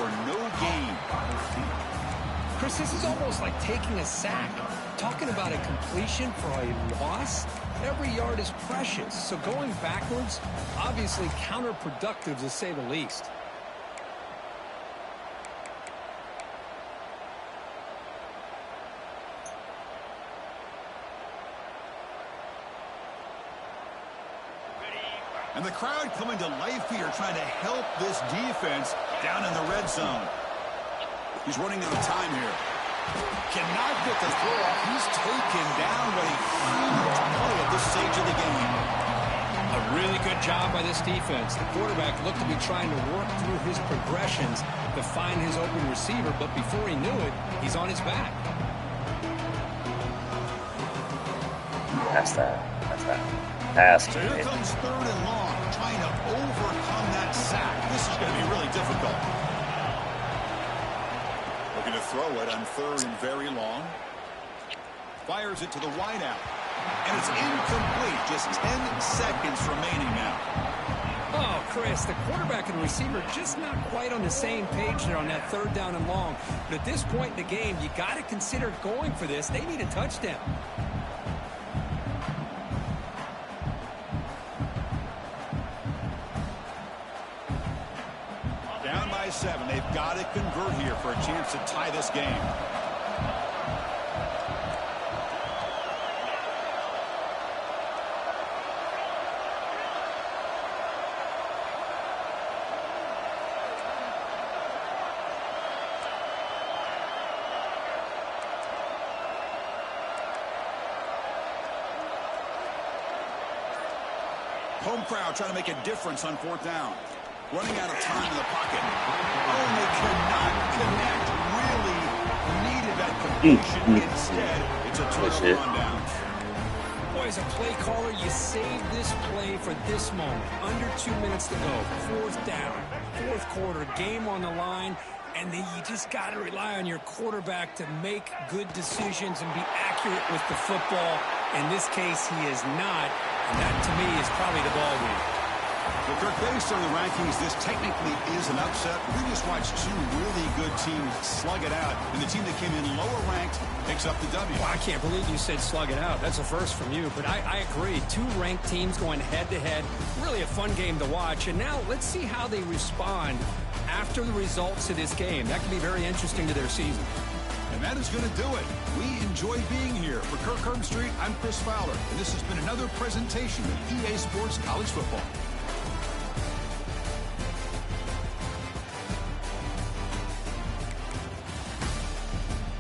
Chris, this is almost like taking a sack. Talking about a completion for a loss, every yard is precious. So going backwards, obviously counterproductive to say the least. And the crowd coming to life here, trying to help this defense down in the red zone. He's running out of time here. Cannot get the throw off. He's taken down, but a huge play at this stage of the game. A really good job by this defense. The quarterback looked to be trying to work through his progressions to find his open receiver, but before he knew it, he's on his back. That's that. Pass So to here it. comes third and long, trying to overcome that sack. This is going to be really difficult. Looking to throw it on third and very long. Fires it to the wideout. And it's incomplete. Just 10 seconds remaining now. Oh, Chris, the quarterback and the receiver just not quite on the same page there on that third down and long. But at this point in the game, you got to consider going for this. They need a touchdown. Down by 7. They've got to convert here for a chance to tie this game. Home crowd trying to make a difference on 4th down. Running out of time in the pocket. Oh, they cannot connect. Really needed that completion. Instead, it's a turnover on down. Boy, as a play caller, you save this play for this moment. Under 2 minutes to go. Fourth down. Fourth quarter. Game on the line. And then you just got to rely on your quarterback to make good decisions and be accurate with the football. In this case, he is not. And that, to me, is probably the ball game. Well, Kirk, based on the rankings, this technically is an upset. We just watched two really good teams slug it out, and the team that came in lower ranked picks up the W. Well, I can't believe you said slug it out. That's a first from you, but I agree. Two ranked teams going head-to-head. Really a fun game to watch. And now let's see how they respond after the results of this game. That can be very interesting to their season. And that is going to do it. We enjoy being here. For Kirk Herbstreit, I'm Chris Fowler, and this has been another presentation of EA Sports College Football.